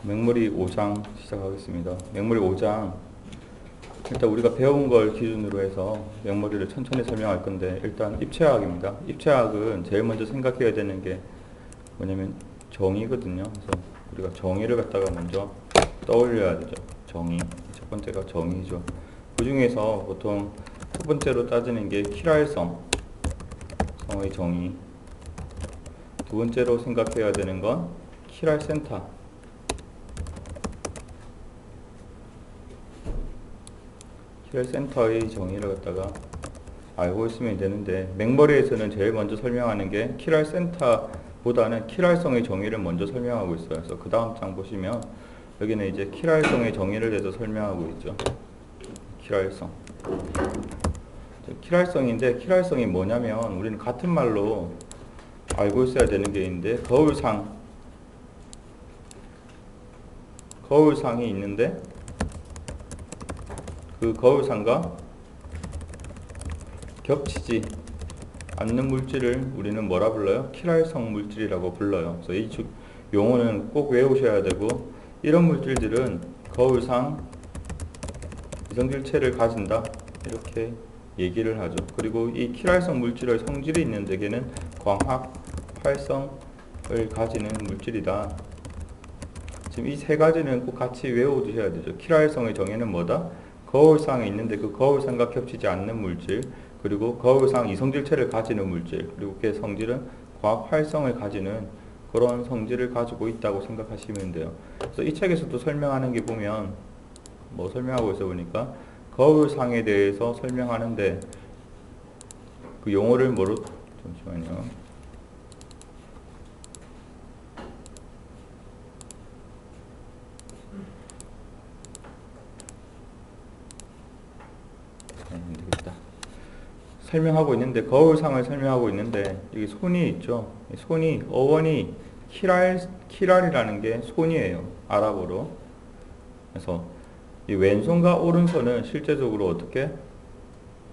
맹머리 5장 시작하겠습니다. 맹머리 5장 일단 우리가 배운 걸 기준으로 해서 맹머리를 천천히 설명할 건데, 일단 입체학입니다. 입체학은 제일 먼저 생각해야 되는 게 뭐냐면 정의거든요. 그래서 우리가 정의를 갖다가 먼저 떠올려야 되죠. 정의. 첫 번째가 정의죠. 그 중에서 보통 첫 번째로 따지는 게 킬할성, 성의 정의. 두 번째로 생각해야 되는 건 킬할센터. 킬할센터의 정의를 갖다가 알고 있으면 되는데, 맹머리에서는 제일 먼저 설명하는 게 킬할센터보다는 킬할성의 정의를 먼저 설명하고 있어요. 그래서 그 다음 장 보시면 여기는 이제 킬할성의 정의를 대해서 설명하고 있죠. 킬할성. 킬할성인데, 킬할성이 뭐냐면 우리는 같은 말로 알고 있어야 되는 게 있는데, 거울상이 있는데 그 거울상과 겹치지 않는 물질을 우리는 뭐라 불러요? 킬할성 물질이라고 불러요. 그래서 이 용어는 꼭 외우셔야 되고, 이런 물질들은 거울상 이성질체를 가진다, 이렇게 얘기를 하죠. 그리고 이 킬할성 물질의 성질이 있는데 걔는 광학 활성을 가지는 물질이다. 지금 이 세 가지는 꼭 같이 외워두셔야 되죠. 킬할성의 정의는 뭐다? 거울상에 있는데 그 거울상과 겹치지 않는 물질, 그리고 거울상 이성질체를 가지는 물질, 그리고 그 성질은 과학 활성을 가지는 그런 성질을 가지고 있다고 생각하시면 돼요. 그래서 이 책에서도 설명하는 게 보면 뭐 설명하고 있어 보니까 거울상에 대해서 설명하는데 그 용어를 잠시만요. 설명하고 있는데, 거울상을 설명하고 있는데, 여기 손이 있죠. 손이, 어원이 키랄이라는 게 손이에요. 아랍어로. 그래서 이 왼손과 오른손은 실제적으로 어떻게?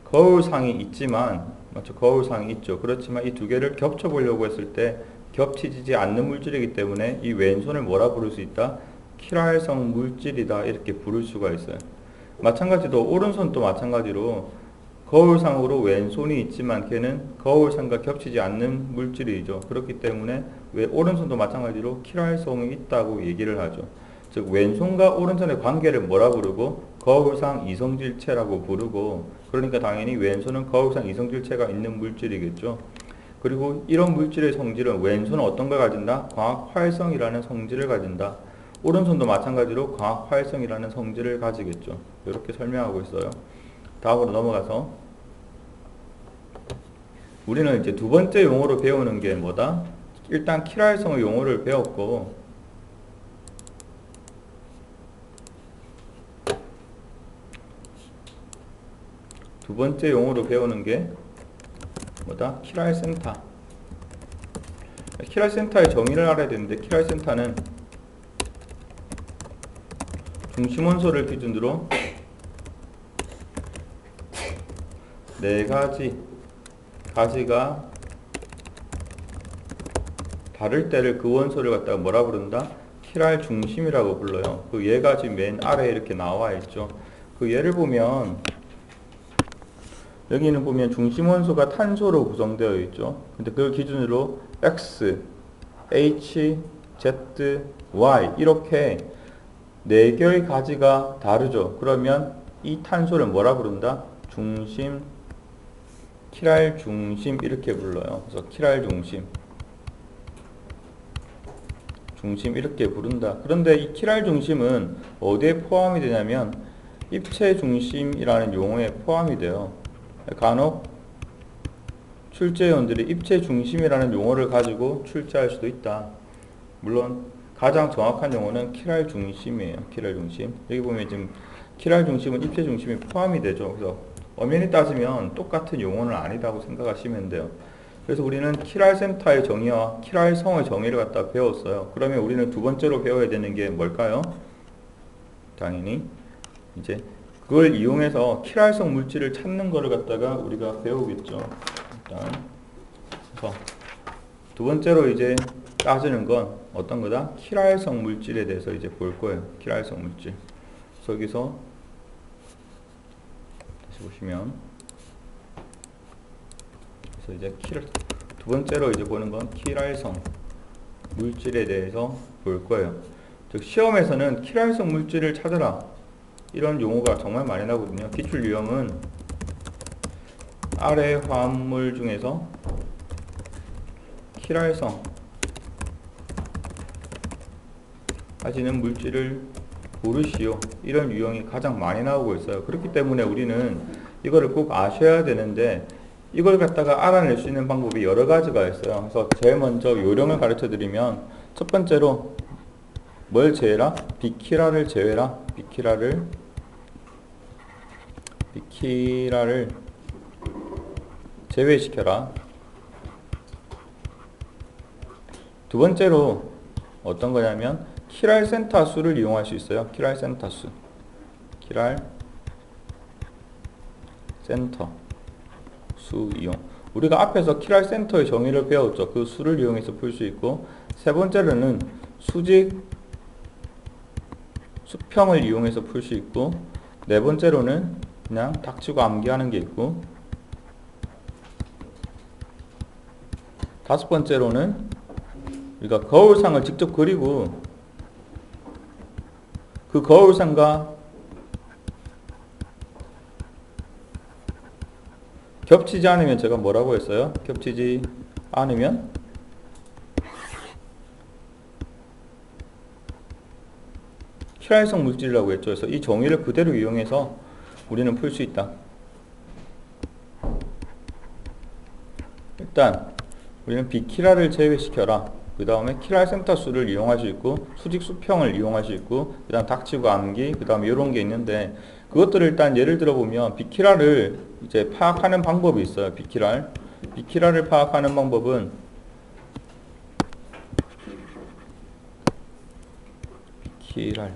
거울상이 있지만, 맞죠? 거울상이 있죠. 그렇지만 이 두 개를 겹쳐 보려고 했을 때 겹치지 않는 물질이기 때문에 이 왼손을 뭐라 부를 수 있다? 킬할성 물질이다, 이렇게 부를 수가 있어요. 마찬가지로 오른손도 마찬가지로 거울상으로 왼손이 있지만 걔는 거울상과 겹치지 않는 물질이죠. 그렇기 때문에 오른손도 마찬가지로 킬할성이 있다고 얘기를 하죠. 즉 왼손과 오른손의 관계를 뭐라 부르고? 거울상 이성질체라고 부르고, 그러니까 당연히 왼손은 거울상 이성질체가 있는 물질이겠죠. 그리고 이런 물질의 성질은 왼손은 어떤 걸 가진다? 광학활성이라는 성질을 가진다. 오른손도 마찬가지로 광학활성이라는 성질을 가지겠죠. 이렇게 설명하고 있어요. 다음으로 넘어가서 우리는 이제 두 번째 용어로 배우는 게 뭐다? 일단 킬할성의 용어를 배웠고, 두 번째 용어로 배우는 게 뭐다? 킬할센터. 킬할센터의 정의를 알아야 되는데, 킬할센터는 중심원소를 기준으로 네 가지가 다를 때를 그 원소를 갖다가 뭐라 부른다? 킬할 중심이라고 불러요. 그 얘가 지금 맨 아래에 이렇게 나와 있죠. 그 예를 보면 여기는 보면 중심 원소가 탄소로 구성되어 있죠. 근데 그걸 기준으로 X, H, Z, Y 이렇게 네 개의 가지가 다르죠. 그러면 이 탄소를 뭐라 부른다? 중심, 킬할 중심 이렇게 불러요. 그래서 킬할 중심 이렇게 부른다. 그런데 이 킬할 중심은 어디에 포함이 되냐면 입체 중심이라는 용어에 포함이 돼요. 간혹 출제위원들이 입체 중심이라는 용어를 가지고 출제할 수도 있다. 물론 가장 정확한 용어는 킬할 중심이에요. 킬할 중심. 여기 보면 지금 킬할 중심은 입체 중심이 포함이 되죠. 그래서 엄연히 따지면 똑같은 용어는 아니다고 생각하시면 돼요. 그래서 우리는 킬할센터의 정의와 킬할성의 정의를 갖다 배웠어요. 그러면 우리는 두 번째로 배워야 되는 게 뭘까요? 당연히 이제 그걸 이용해서 킬할성 물질을 찾는 거를 갖다가 우리가 배우겠죠. 일단 그래서 두 번째로 이제 따지는 건 어떤 거다? 킬활성 물질에 대해서 이제 볼 거예요. 킬활성 물질. 그래서 여기서 다시 보시면, 그래서 이제 두 번째로 이제 보는 건 킬활성 물질에 대해서 볼 거예요. 즉 시험에서는 킬활성 물질을 찾아라 이런 용어가 정말 많이 나거든요. 기출 유형은 아래 화합물 중에서 킬활성 가지는 물질을 고르시오, 이런 유형이 가장 많이 나오고 있어요. 그렇기 때문에 우리는 이거를 꼭 아셔야 되는데, 이걸 갖다가 알아낼 수 있는 방법이 여러 가지가 있어요. 그래서 제일 먼저 요령을 가르쳐 드리면, 첫 번째로 뭘 제외라? 비키라를 제외라. 비키라를 제외시켜라. 두 번째로 어떤 거냐면 킬할센터 수를 이용할 수 있어요. 킬할센터 수. 킬할센터 수 이용. 우리가 앞에서 킬할센터의 정의를 배웠죠. 그 수를 이용해서 풀 수 있고, 세 번째로는 수평을 이용해서 풀 수 있고, 네 번째로는 그냥 닥치고 암기하는 게 있고, 다섯 번째로는 우리가 거울상을 직접 그리고 그 거울상과 겹치지 않으면, 제가 뭐라고 했어요? 겹치지 않으면 킬할성 물질이라고 했죠. 그래서 이 정의를 그대로 이용해서 우리는 풀 수 있다. 일단 우리는 비키라를 제외시켜라. 그 다음에 킬할센터 수를 이용할 수 있고, 수직 수평을 이용할 수 있고, 그 다음 닥치고 암기, 그 다음에 이런 게 있는데, 그것들을 일단 예를 들어보면 비키라를 이제 파악하는 방법이 있어요. 비키라를 파악하는 방법은 비키랄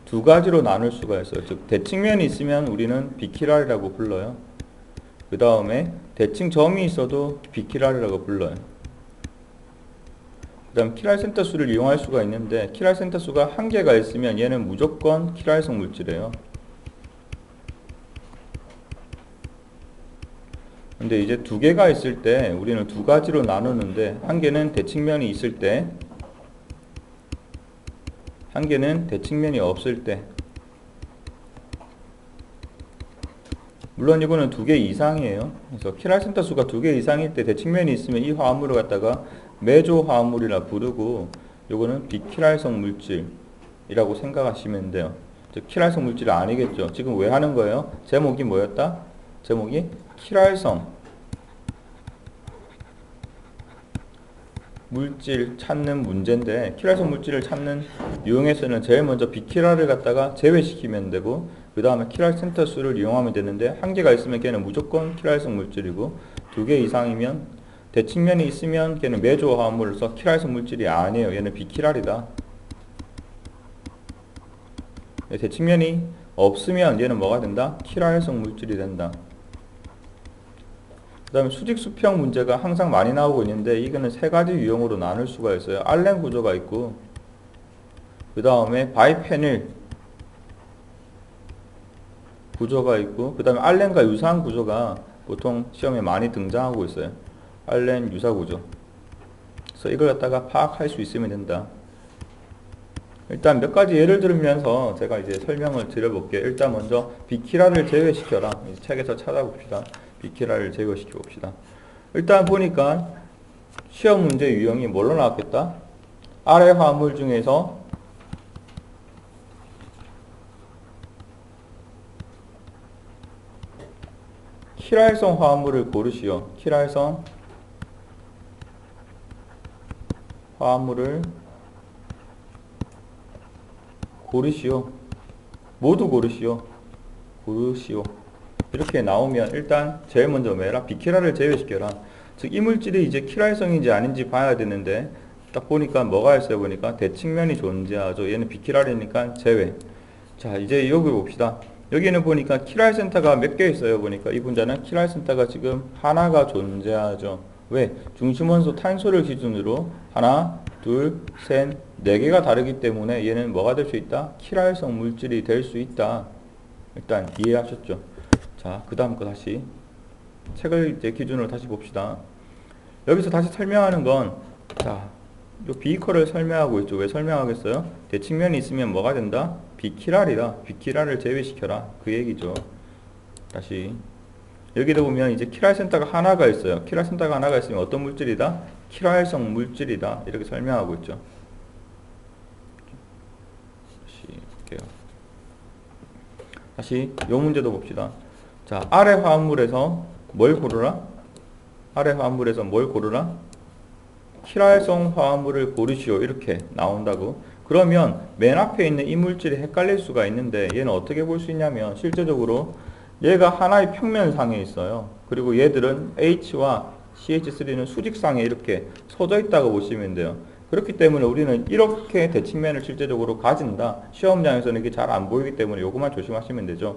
두 가지로 나눌 수가 있어요. 즉 대칭면이 있으면 우리는 비키랄이라고 불러요. 그 다음에 대칭점이 있어도 비키랄이라고 불러요. 그 다음 킬할센터 수를 이용할 수가 있는데, 킬할센터 수가 한 개가 있으면 얘는 무조건 킬할성 물질이에요. 근데 이제 두 개가 있을 때 우리는 두 가지로 나누는데, 한 개는 대칭면이 있을 때, 한 개는 대칭면이 없을 때. 물론 이거는 두 개 이상이에요. 그래서 킬할센터 수가 두 개 이상일 때 대칭면이 있으면 이 화합물을 갖다가 매조 화합물이라 부르고, 요거는 비킬할성 물질이라고 생각하시면 돼요. 즉 킬할성 물질이 아니겠죠. 지금 왜 하는 거예요? 제목이 뭐였다? 제목이 킬할성 물질 찾는 문제인데, 킬할성 물질을 찾는 유형에서는 제일 먼저 비키라를 갖다가 제외시키면 되고, 그 다음에 킬할센터 수를 이용하면 되는데, 한 개가 있으면 걔는 무조건 킬할성 물질이고, 두 개 이상이면, 대칭면이 있으면 걔는 매조 화합물로서 킬할성 물질이 아니에요. 얘는 비키랄이다. 대칭면이 없으면 얘는 뭐가 된다? 킬할성 물질이 된다. 그 다음에 수직 수평 문제가 항상 많이 나오고 있는데, 이거는 세 가지 유형으로 나눌 수가 있어요. 알렌 구조가 있고, 그 다음에 바이페닐 구조가 있고, 그 다음에 알렌과 유사한 구조가 보통 시험에 많이 등장하고 있어요. 알렌 유사 구조. 그래서 이걸 갖다가 파악할 수 있으면 된다. 일단 몇 가지 예를 들으면서 제가 이제 설명을 드려볼게요. 일단 먼저 비키라를 제외시켜라. 책에서 찾아봅시다. 비키라를 제거시켜 봅시다. 일단 보니까 시험 문제 유형이 뭘로 나왔겠다? 아래 화합물 중에서 킬할성 화합물을 고르시오. 킬할성 화합물을 고르시오. 모두 고르시오. 이렇게 나오면 일단 제일 먼저 뭐해라? 비키라를 제외시켜라. 즉 이 물질이 이제 킬할성인지 아닌지 봐야 되는데, 딱 보니까 뭐가 있어요? 보니까 대칭면이 존재하죠. 얘는 비키랄이니까 제외. 자, 이제 여기 봅시다. 여기는 보니까 킬할센터가 몇 개 있어요. 보니까 이 분자는 킬할센터가 지금 하나가 존재하죠. 왜? 중심원소 탄소를 기준으로 하나, 둘, 셋, 네 개가 다르기 때문에 얘는 뭐가 될 수 있다? 킬활성 물질이 될 수 있다. 일단 이해하셨죠? 자, 그 다음 거 다시 책을 이제 기준으로 다시 봅시다. 여기서 다시 설명하는 건, 자, 요 비커를 설명하고 있죠. 왜 설명하겠어요? 대칭면이 있으면 뭐가 된다? 비키랄이다. 비키랄을 제외시켜라. 그 얘기죠. 다시 여기도 보면 이제 킬활센터가 하나가 있어요. 킬활센터가 하나가 있으면 어떤 물질이다? 킬활성 물질이다. 이렇게 설명하고 있죠. 다시 볼게요. 다시 요 문제도 봅시다. 자, 아래 화합물에서 뭘 고르라? 아래 화합물에서 뭘 고르라? 킬활성 화합물을 고르시오. 이렇게 나온다고. 그러면 맨 앞에 있는 이 물질이 헷갈릴 수가 있는데 얘는 어떻게 볼 수 있냐면 실제적으로 얘가 하나의 평면상에 있어요. 그리고 얘들은 H와 CH3는 수직상에 이렇게 서져 있다고 보시면 돼요. 그렇기 때문에 우리는 이렇게 대칭면을 실제적으로 가진다. 시험장에서는 이게 잘 안 보이기 때문에 요것만 조심하시면 되죠.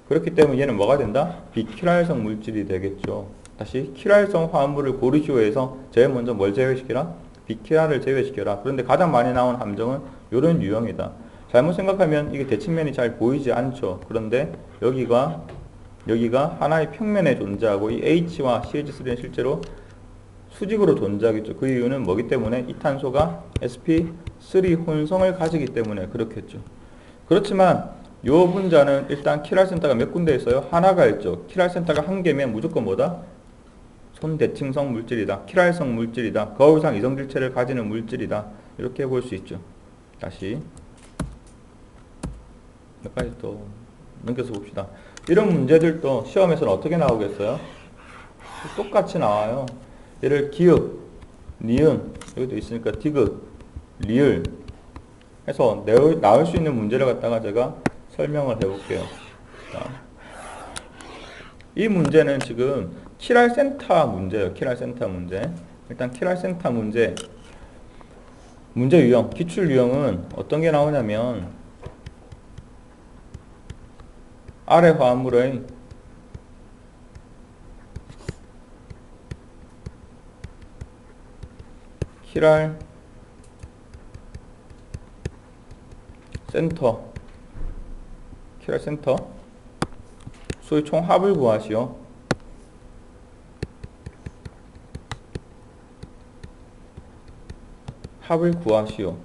그렇기 때문에 얘는 뭐가 된다? 비킬활성 물질이 되겠죠. 다시 킬활성 화합물을 고르시오에서 제일 먼저 뭘 제외시켜라? 비킬활을 제외시켜라. 그런데 가장 많이 나온 함정은 이런 유형이다. 잘못 생각하면 이게 대칭면이 잘 보이지 않죠. 그런데 여기가 하나의 평면에 존재하고 이 H와 CH3는 실제로 수직으로 존재하겠죠. 그 이유는 뭐기 때문에 이 탄소가 sp3 혼성을 가지기 때문에 그렇겠죠. 그렇지만 요 분자는 일단 킬활센터가 몇 군데 있어요? 하나가 있죠. 킬활센터가 한 개면 무조건 뭐다? 손대칭성 물질이다. 킬활성 물질이다. 거울상 이성질체를 가지는 물질이다. 이렇게 볼 수 있죠. 다시 몇 가지 또 넘겨서 봅시다. 이런 문제들도 시험에서는 어떻게 나오겠어요? 똑같이 나와요. 얘를 기읍, 니은, 여기도 있으니까 디귿, 리을 해서 나올 수 있는 문제를 갖다가 제가 설명을 해볼게요. 자, 이 문제는 지금 킬활센터 문제예요. 킬활센터 문제. 일단 킬활센터 문제 유형, 기출 유형은 어떤 게 나오냐면 아래 화합물의 킬활 센터 소위 총 합을 구하시오. 합을 구하시오.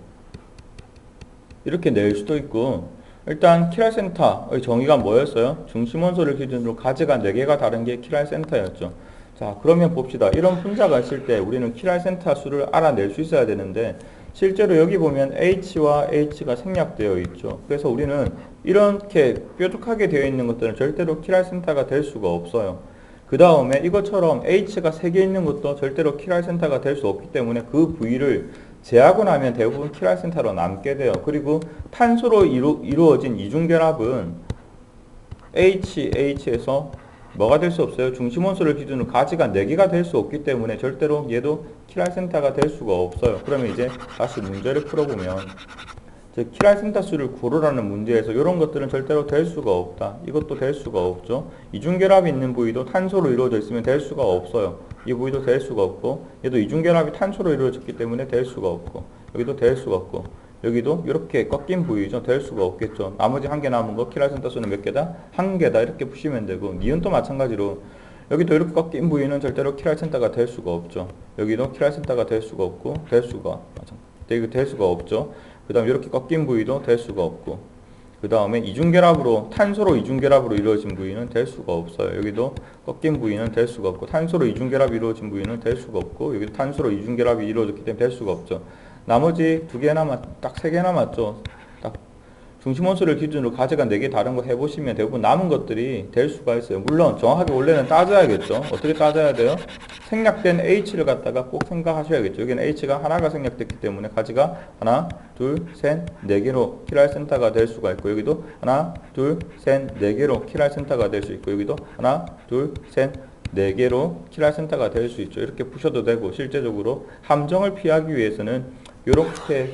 이렇게 낼 수도 있고, 일단 킬활센터의 정의가 뭐였어요? 중심원소를 기준으로 가지가 4개가 다른 게 킬활센터였죠. 자, 그러면 봅시다. 이런 분자가 있을 때 우리는 킬활센터 수를 알아낼 수 있어야 되는데 실제로 여기 보면 H와 H가 생략되어 있죠. 그래서 우리는 이렇게 뾰족하게 되어 있는 것들은 절대로 킬활센터가 될 수가 없어요. 그 다음에 이것처럼 H가 3개 있는 것도 절대로 킬활센터가 될 수 없기 때문에 그 부위를 제하고 나면 대부분 킬활센터로 남게 돼요. 그리고 탄소로 이루어진 이중결합은 HH에서 뭐가 될 수 없어요? 중심원소를 기준으로 가지가 4개가 될 수 없기 때문에 절대로 얘도 킬활센터가 될 수가 없어요. 그러면 이제 다시 문제를 풀어보면 킬활센터 수를 고르라는 문제에서 이런 것들은 절대로 될 수가 없다. 이것도 될 수가 없죠. 이중결합이 있는 부위도 탄소로 이루어져 있으면 될 수가 없어요. 이 부위도 될 수가 없고 얘도 이중결합이 탄소로 이루어졌기 때문에 될 수가 없고 여기도 될 수가 없고 여기도 이렇게 꺾인 부위죠. 될 수가 없겠죠. 나머지 한 개 남은 거 킬활센터 수는 몇 개다? 한 개다. 이렇게 푸시면 되고 니은도 마찬가지로 여기도 이렇게 꺾인 부위는 절대로 킬활센터가 될 수가 없죠. 여기도 킬활센터가 될 수가 없고 될 수가 없죠. 그 다음에 이렇게 꺾인 부위도 될 수가 없고 그 다음에 탄소로 이중결합으로 이루어진 부위는 될 수가 없어요. 여기도 꺾인 부위는 될 수가 없고 탄소로 이중결합이 이루어진 부위는 될 수가 없고 여기도 탄소로 이중결합이 이루어졌기 때문에 될 수가 없죠. 나머지 2개 딱 3개 남았죠. 딱 중심원소를 기준으로 가지가 4개 다른 거 해보시면 대부분 남은 것들이 될 수가 있어요. 물론 정확하게 원래는 따져야겠죠. 어떻게 따져야 돼요? 생략된 H를 갖다가 꼭 생각하셔야겠죠. 여기는 H가 하나가 생략됐기 때문에 가지가 하나, 둘, 셋, 4개로 킬활센터가 될 수가 있고 여기도 하나, 둘, 셋, 4개로 킬활센터가 될 수 있고 여기도 하나, 둘, 셋, 4개로 킬활센터가 될 수 있죠. 이렇게 푸셔도 되고 실제적으로 함정을 피하기 위해서는 이렇게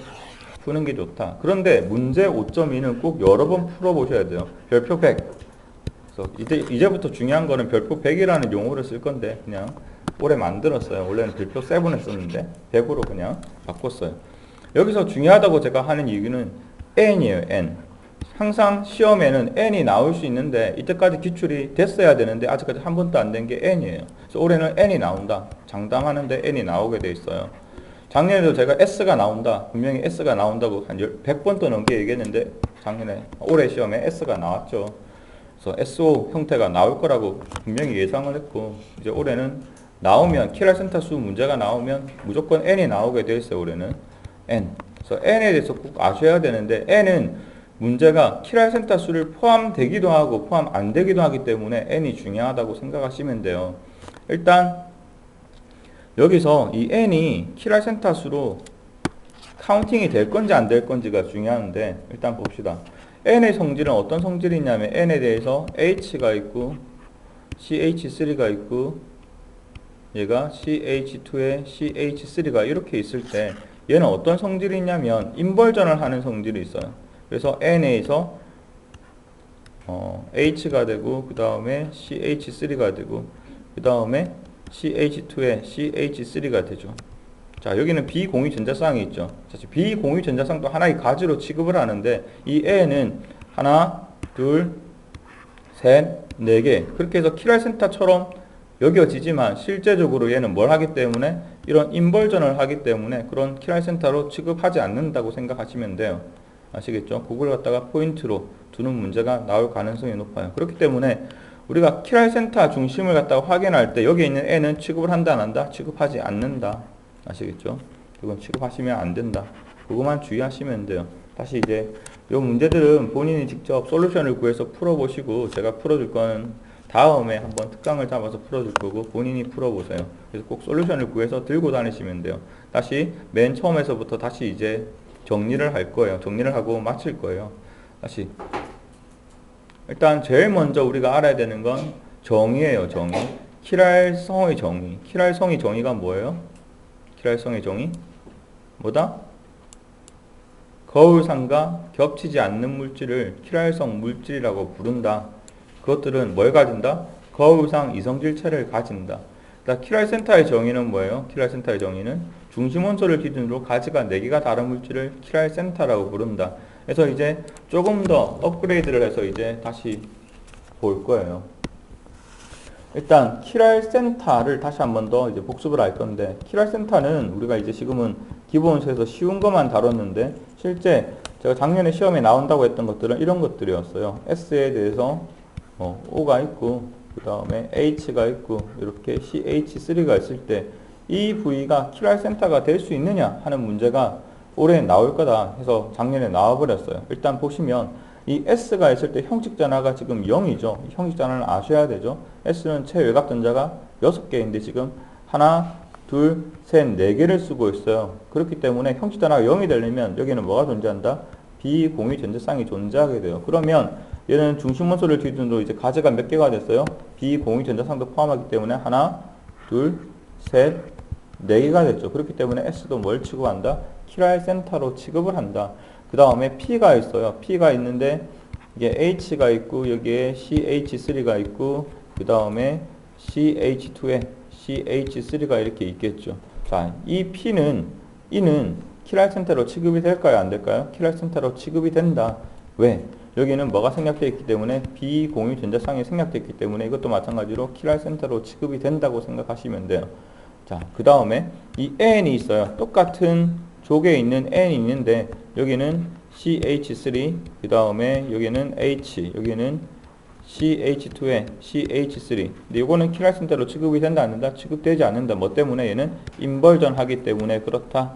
푸는 게 좋다. 그런데 문제 5.2는 꼭 여러 번 풀어보셔야 돼요. 별표 100. 그래서 이제부터 중요한 거는 별표 100이라는 용어를 쓸 건데 그냥 올해 만들었어요. 원래는 별표 7 했었는데 100으로 그냥 바꿨어요. 여기서 중요하다고 제가 하는 이유는 n이에요. n. 항상 시험에는 n이 나올 수 있는데 이때까지 기출이 됐어야 되는데 아직까지 한 번도 안 된 게 n이에요. 그래서 올해는 n이 나온다. 장담하는데 n이 나오게 돼 있어요. 작년에도 제가 S가 나온다. 분명히 S가 나온다고 한 100번 또 넘게 얘기했는데 작년에 올해 시험에 S가 나왔죠. 그래서 SO 형태가 나올 거라고 분명히 예상을 했고 이제 올해는 나오면 키랄 센터 수 문제가 나오면 무조건 N이 나오게 돼 있어요. 올해는 N. 그래서 N에 대해서 꼭 아셔야 되는데 N은 문제가 키랄 센터 수를 포함되기도 하고 포함 안 되기도 하기 때문에 N이 중요하다고 생각하시면 돼요. 일단 여기서 이 n이 키랄 센터 수로 카운팅이 될 건지 안 될 건지가 중요한데 일단 봅시다. n의 성질은 어떤 성질이 있냐면 n에 대해서 h가 있고 ch3가 있고 얘가 ch2에 ch3가 이렇게 있을 때 얘는 어떤 성질이 있냐면 인벌전을 하는 성질이 있어요. 그래서 n에서 h가 되고 그 다음에 ch3가 되고 그 다음에 CH2에 CH3가 되죠. 자, 여기는 비공유 전자쌍이 있죠. 사실 비공유 전자쌍도 하나의 가지로 취급을 하는데 이 N은 하나, 둘, 셋, 네 개 그렇게 해서 키랄 센터처럼 여겨지지만 실제적으로 얘는 뭘 하기 때문에 이런 인벌전을 하기 때문에 그런 키랄 센터로 취급하지 않는다고 생각하시면 돼요. 아시겠죠? 그걸 갖다가 포인트로 두는 문제가 나올 가능성이 높아요. 그렇기 때문에 우리가 키랄 센터 중심을 갖다가 확인할 때 여기 있는 n은 취급을 한다 안 한다? 취급하지 않는다. 아시겠죠? 이건 취급하시면 안 된다. 그것만 주의하시면 돼요. 다시 이제 이 문제들은 본인이 직접 솔루션을 구해서 풀어보시고 제가 풀어줄 거는 다음에 한번 특강을 잡아서 풀어줄 거고 본인이 풀어보세요. 그래서 꼭 솔루션을 구해서 들고 다니시면 돼요. 다시 맨 처음에서부터 다시 이제 정리를 할 거예요. 정리를 하고 마칠 거예요. 다시 일단 제일 먼저 우리가 알아야 되는 건 정의예요. 정의. 키랄성의 정의. 키랄성의 정의가 뭐예요? 키랄성의 정의? 뭐다? 거울상과 겹치지 않는 물질을 키랄성 물질이라고 부른다. 그것들은 뭘 가진다? 거울상 이성질체를 가진다. 키랄 센터의 정의는 뭐예요? 키랄 센터의 정의는 중심 원소를 기준으로 가지가 4개가 다른 물질을 키랄 센터라고 부른다. 그래서 이제 조금 더 업그레이드를 해서 이제 다시 볼 거예요. 일단 키랄 센터를 다시 한 번 더 이제 복습을 할 건데 키랄 센터는 우리가 이제 지금은 기본서에서 쉬운 것만 다뤘는데 실제 제가 작년에 시험에 나온다고 했던 것들은 이런 것들이었어요. S에 대해서 O가 있고 그 다음에 H가 있고 이렇게 CH3가 있을 때 이 부위가 키랄 센터가 될 수 있느냐 하는 문제가 올해 나올 거다 해서 작년에 나와버렸어요. 일단 보시면 이 S가 있을 때 형식전화가 지금 0이죠. 형식전화는 아셔야 되죠. S는 최외곽 전자가 6개인데 지금 하나, 둘, 셋, 4개를 쓰고 있어요. 그렇기 때문에 형식전화가 0이 되려면 여기는 뭐가 존재한다? 비공유 전자쌍이 존재하게 돼요. 그러면 얘는 중심원소를 기준으로 이제 가지가 몇 개가 됐어요? 비공유 전자쌍도 포함하기 때문에 하나, 둘, 셋, 4개가 됐죠. 그렇기 때문에 S도 뭘 취급한다? 키랄 센터로 취급을 한다. 그 다음에 P가 있어요. P가 있는데 이게 H가 있고 여기에 CH3가 있고 그 다음에 CH2에 CH3가 이렇게 있겠죠. 자, 이 P는 이는 키랄 센터로 취급이 될까요? 안 될까요? 키랄 센터로 취급이 된다. 왜? 여기는 뭐가 생략되어 있기 때문에 비공유 전자쌍이 생략되어 있기 때문에 이것도 마찬가지로 키랄 센터로 취급이 된다고 생각하시면 돼요. 자, 그 다음에 이 N이 있어요. 똑같은 족에 있는 N이 있는데 여기는 CH3 그 다음에 여기는 H 여기는 CH2에 CH3 근데 이거는 키랄 센터로 취급이 된다 안 된다? 취급되지 않는다. 뭐 때문에? 얘는 인벌전 하기 때문에 그렇다.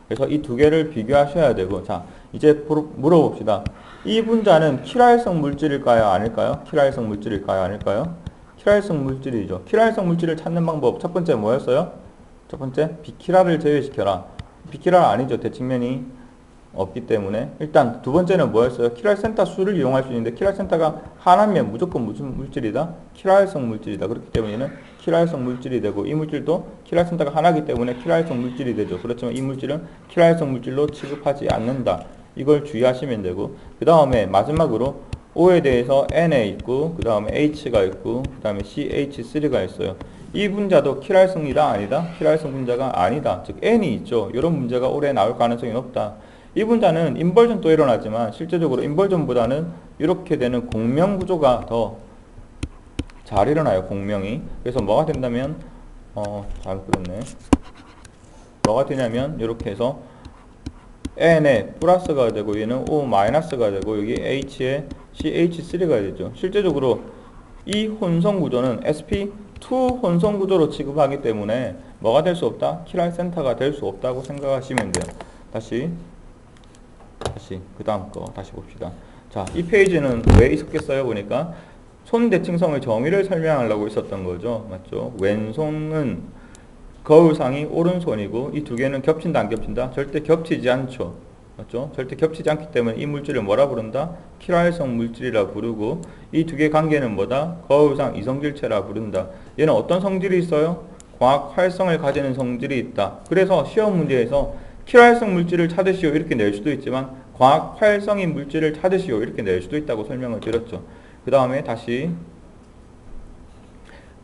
그래서 이 두 개를 비교하셔야 되고 자 이제 물어봅시다. 이 분자는 키랄성 물질일까요? 아닐까요? 키랄성 물질일까요? 아닐까요? 키랄성 물질이죠. 키랄성 물질을 찾는 방법 첫 번째 뭐였어요? 첫 번째 비키랄을 제외시켜라. 비키랄 아니죠. 대칭면이 없기 때문에 일단 두 번째는 뭐였어요? 키랄 센터 수를 이용할 수 있는데 키랄 센터가 하나면 무조건 무슨 물질이다? 키랄성 물질이다. 그렇기 때문에 얘는 키랄성 물질이 되고 이 물질도 키랄 센터가 하나이기 때문에 키랄성 물질이 되죠. 그렇지만 이 물질은 키랄성 물질로 취급하지 않는다. 이걸 주의하시면 되고 그 다음에 마지막으로 O에 대해서 N에 있고 그 다음에 H가 있고 그 다음에 CH3가 있어요. 이 분자도 킬할성이다 아니다? 킬할성 분자가 아니다. 즉 N이 있죠. 이런 문제가 올해 나올 가능성이 높다. 이 분자는 인벌전도 일어나지만 실제적으로 인벌전보다는 이렇게 되는 공명 구조가 더 잘 일어나요. 공명이. 그래서 뭐가 된다면 잘 그렸네. 뭐가 되냐면 이렇게 해서 N에 플러스가 되고 얘는 O 마이너스가 되고 여기 H에 CH3가 되죠. 실제적으로 이 혼성 구조는 sp2 혼성 구조로 취급하기 때문에 뭐가 될 수 없다? 킬할 센터가 될 수 없다고 생각하시면 돼요. 다시 그 다음 거 다시 봅시다. 자, 이 페이지는 왜 있었겠어요? 보니까 손대칭성의 정의를 설명하려고 있었던 거죠. 맞죠? 왼손은 거울상이 오른손이고 이 두 개는 겹친다 안 겹친다? 절대 겹치지 않죠. 맞죠? 절대 겹치지 않기 때문에 이 물질을 뭐라 부른다? 킬할성 물질이라 부르고 이 두 개 관계는 뭐다? 거울상 이성질체라 부른다. 얘는 어떤 성질이 있어요? 광학 활성을 가지는 성질이 있다. 그래서 시험 문제에서 킬할성 물질을 찾으시오 이렇게 낼 수도 있지만 광학 활성인 물질을 찾으시오 이렇게 낼 수도 있다고 설명을 드렸죠. 그 다음에 다시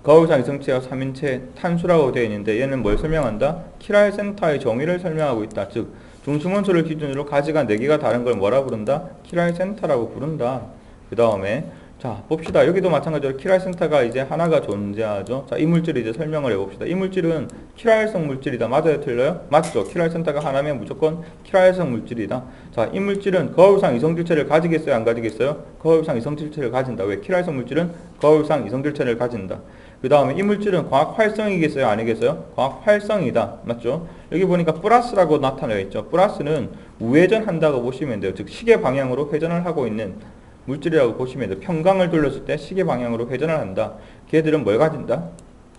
거울상 이성체와 3인체 탄수라고 되어 있는데 얘는 뭘 설명한다? 킬할 센터의 정의를 설명하고 있다. 즉 중심원소를 기준으로 가지가 4개가 다른 걸 뭐라 부른다? 킬할 센터라고 부른다. 그 다음에 자 봅시다. 여기도 마찬가지로 킬할 센터가 이제 하나가 존재하죠. 자, 이 물질을 이제 설명을 해봅시다. 이 물질은 킬할성 물질이다. 맞아요? 틀려요? 맞죠? 킬할 센터가 하나면 무조건 킬할성 물질이다. 자, 이 물질은 거울상 이성질체를 가지겠어요? 안 가지겠어요? 거울상 이성질체를 가진다. 왜? 킬할성 물질은 거울상 이성질체를 가진다. 그 다음에 이 물질은 광학 활성이겠어요? 아니겠어요? 광학 활성이다. 맞죠? 여기 보니까 플러스라고 나타나어 있죠. 플러스는 우회전 한다고 보시면 돼요. 즉 시계 방향으로 회전을 하고 있는 물질이라고 보시면 돼요. 평강을 돌렸을 때 시계 방향으로 회전을 한다. 걔들은 뭘 가진다?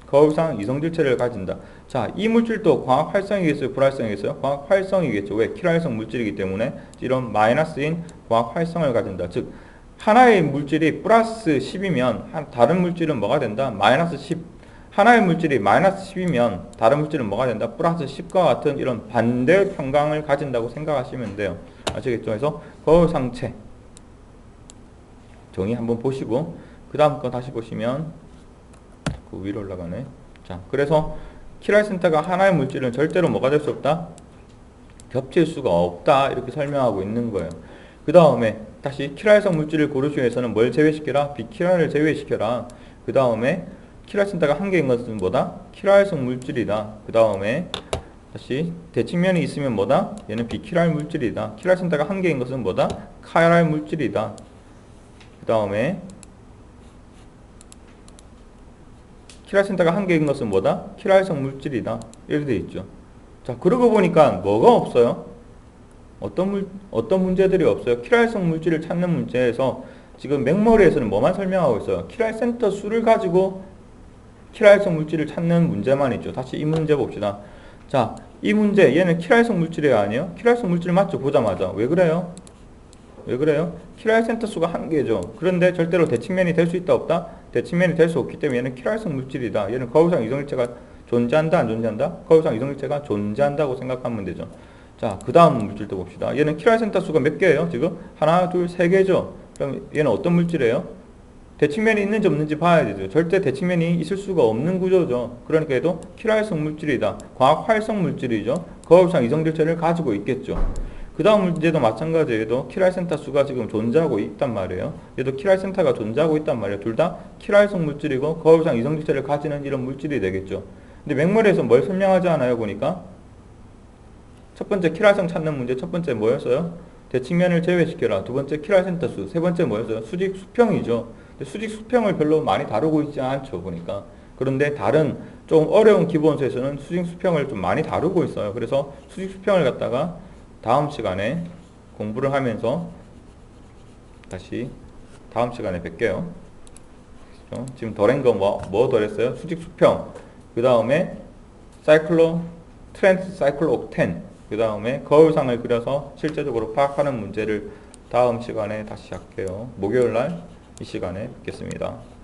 거울상 이성질체를 가진다. 자, 이 물질도 광학 활성이겠어요? 불활성이겠어요? 광학 활성이겠죠. 왜? 킬할성 물질이기 때문에 이런 마이너스인 광학 활성을 가진다. 즉 하나의 물질이 플러스 10이면 다른 물질은 뭐가 된다? 마이너스 10. 하나의 물질이 마이너스 10이면 다른 물질은 뭐가 된다? 플러스 10과 같은 이런 반대 평강을 가진다고 생각하시면 돼요. 아시겠죠? 그래서 거울상체 정의 한번 보시고 그 다음 거 다시 보시면 자꾸 위로 올라가네. 자, 그래서 킬할 센터가 하나의 물질은 절대로 뭐가 될 수 없다? 겹칠 수가 없다. 이렇게 설명하고 있는 거예요. 그 다음에 다시 킬할성 물질을 고르기 위해서는 뭘 제외시켜라? 비킬할을 제외시켜라. 그 다음에 킬할 센터가 한 개인 것은 뭐다? 킬할성 물질이다. 그 다음에 다시 대칭면이 있으면 뭐다? 얘는 비킬할 물질이다. 킬할 센터가 한 개인 것은 뭐다? 칼할 물질이다. 그 다음에 킬할 센터가 한 개인 것은 뭐다? 킬할성 물질이다. 이렇게 되어 있죠. 자, 그러고 보니까 뭐가 없어요? 어떤 문제들이 없어요? 킬할성 물질을 찾는 문제에서 지금 맥머리에서는 뭐만 설명하고 있어요? 킬할 센터 수를 가지고 킬할성 물질을 찾는 문제만 있죠. 다시 이 문제 봅시다. 자, 이 문제 얘는 킬할성 물질이에요? 아니에요? 킬할성 물질 맞죠? 보자마자. 왜 그래요? 왜 그래요? 킬할 센터 수가 한 개죠. 그런데 절대로 대칭면이 될 수 있다 없다? 대칭면이 될 수 없기 때문에 얘는 킬할성 물질이다. 얘는 거울상 이성일체가 존재한다 안 존재한다? 거울상 이성일체가 존재한다고 생각하면 되죠. 자, 그 다음 물질도 봅시다. 얘는 킬할 센터 수가 몇 개예요? 지금 하나, 둘, 세 개죠. 그럼 얘는 어떤 물질이에요? 대칭면이 있는지 없는지 봐야 되죠. 절대 대칭면이 있을 수가 없는 구조죠. 그러니까 얘도 킬할성 물질이다. 광학 활성 물질이죠. 거울상 이성질체를 가지고 있겠죠. 그 다음 문제도 마찬가지예요. 얘도 킬할 센터 수가 지금 존재하고 있단 말이에요. 얘도 킬할 센터가 존재하고 있단 말이에요. 둘 다 킬할성 물질이고 거울상 이성질체를 가지는 이런 물질이 되겠죠. 근데 맥머리에서 뭘 설명하지 않아요? 보니까 첫 번째 킬할성 찾는 문제 첫 번째 뭐였어요? 대칭면을 제외시켜라. 두 번째 킬할 센터 수. 세 번째 뭐였어요? 수직 수평이죠. 근데 수직 수평을 별로 많이 다루고 있지 않죠. 보니까. 그런데 다른 좀 어려운 기본수에서는 수직 수평을 좀 많이 다루고 있어요. 그래서 수직 수평을 갖다가 다음 시간에 공부를 하면서 다시 다음 시간에 뵐게요. 지금 덜한 거 뭐 덜했어요? 수직 수평. 그 다음에 트랜스 사이클로 옥텐. 그 다음에 거울상을 그려서 실제적으로 파악하는 문제를 다음 시간에 다시 할게요. 목요일날 이 시간에 뵙겠습니다.